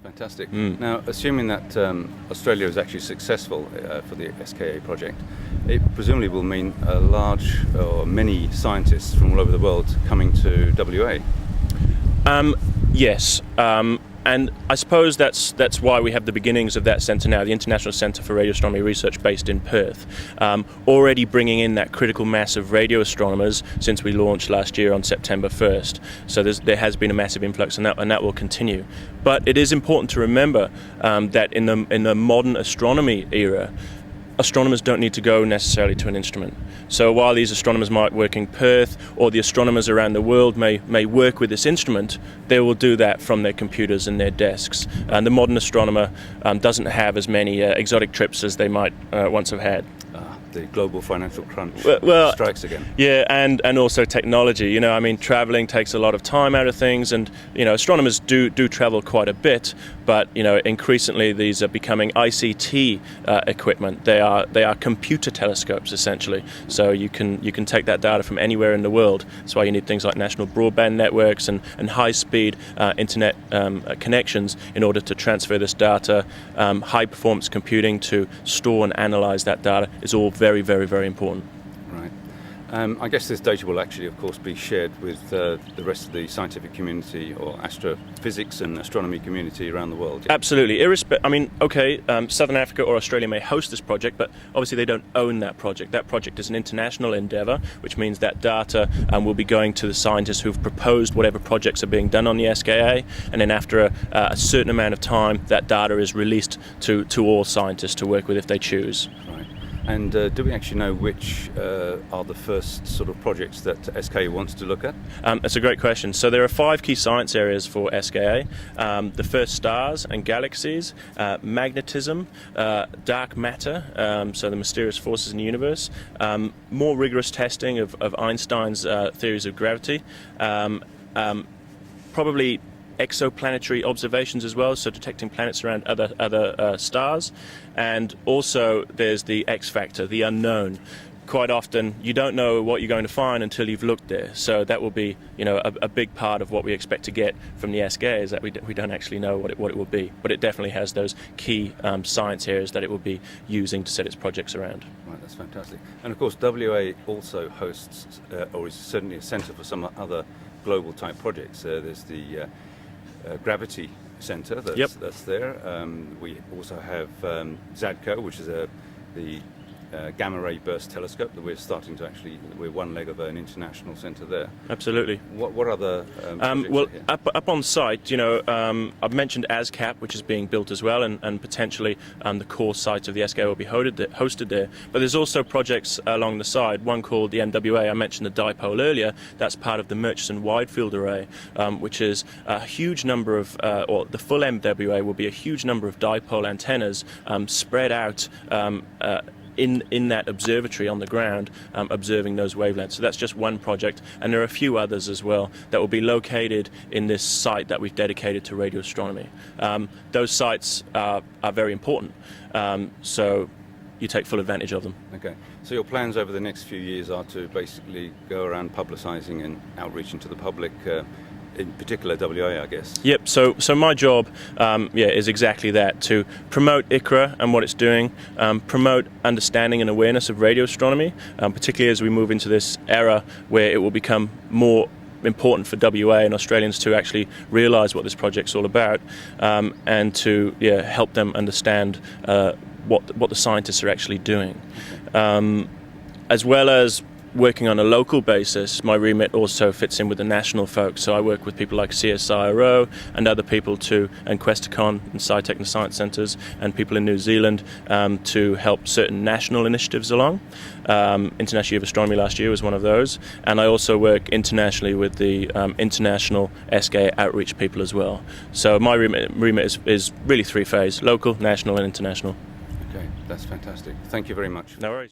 Fantastic. Now, assuming that Australia is actually successful for the SKA project, it presumably will mean a large or many scientists from all over the world coming to WA. Yes. And I suppose that's why we have the beginnings of that centre now, the International Centre for Radio Astronomy Research based in Perth, already bringing in that critical mass of radio astronomers since we launched last year on September 1st. So there has been a massive influx, and that will continue. But it is important to remember that in the modern astronomy era, astronomers don't need to go necessarily to an instrument. So while these astronomers might work in Perth, or the astronomers around the world may work with this instrument, they will do that from their computers and their desks. And the modern astronomer doesn't have as many exotic trips as they might once have had. The global financial crunch strikes again. Yeah, and also technology. You know, I mean, traveling takes a lot of time out of things, and you know, astronomers do travel quite a bit. But you know, increasingly these are becoming ICT equipment. They are computer telescopes essentially. So you can take that data from anywhere in the world. That's why you need things like national broadband networks and high-speed internet connections in order to transfer this data. High-performance computing to store and analyze that data is all very, very, very important. Right. I guess this data will actually, of course, be shared with the rest of the scientific community or astrophysics and astronomy community around the world. Yeah? Absolutely. I mean, okay, Southern Africa or Australia may host this project, but obviously they don't own that project. That project is an international endeavour, which means that data will be going to the scientists who've proposed whatever projects are being done on the SKA, and then after a certain amount of time, that data is released to all scientists to work with if they choose. And do we actually know which are the first sort of projects that SKA wants to look at? That's a great question. So there are 5 key science areas for SKA. The first, stars and galaxies, magnetism, dark matter, so the mysterious forces in the universe, more rigorous testing of Einstein's theories of gravity, probably exoplanetary observations as well, so detecting planets around other stars, and also there's the X factor, the unknown. Quite often you don't know what you're going to find until you've looked there, so that will be, you know, a big part of what we expect to get from the SKA is that we don't actually know what it will be, but it definitely has those key science areas that it will be using to set its projects around. Right, that's fantastic. And of course WA also hosts or is certainly a centre for some other global type projects. There's the Gravity Centre that's there. We also have ZADCO, which is the gamma ray burst telescope that we're one leg of an international centre there. Absolutely. What other projects well, are here? up on site, you know, I've mentioned ASCAP, which is being built as well, and potentially the core sites of the SKA will be hosted there. But there's also projects along the side, one called the MWA. I mentioned the dipole earlier. That's part of the Murchison Wide Field Array, which is a huge number of, or the full MWA will be a huge number of dipole antennas spread out in that observatory on the ground, observing those wavelengths. So that's just one project, and there are a few others as well that will be located in this site that we've dedicated to radio astronomy. Those sites are very important, so you take full advantage of them. Okay, so your plans over the next few years are to basically go around publicising and outreaching to the public, in particular WA, I guess. Yep, so my job is exactly that, to promote ICRAR and what it's doing, promote understanding and awareness of radio astronomy, particularly as we move into this era where it will become more important for WA and Australians to actually realise what this project's all about, and to help them understand what the scientists are actually doing. As well as working on a local basis, my remit also fits in with the national folks. So I work with people like CSIRO and other people too, and Questacon and SciTech and Science Centres, and people in New Zealand to help certain national initiatives along. International Year of Astronomy last year was one of those, and I also work internationally with the international SKA outreach people as well. So my remit is really 3-phase: local, national and international. Okay, that's fantastic. Thank you very much. No worries.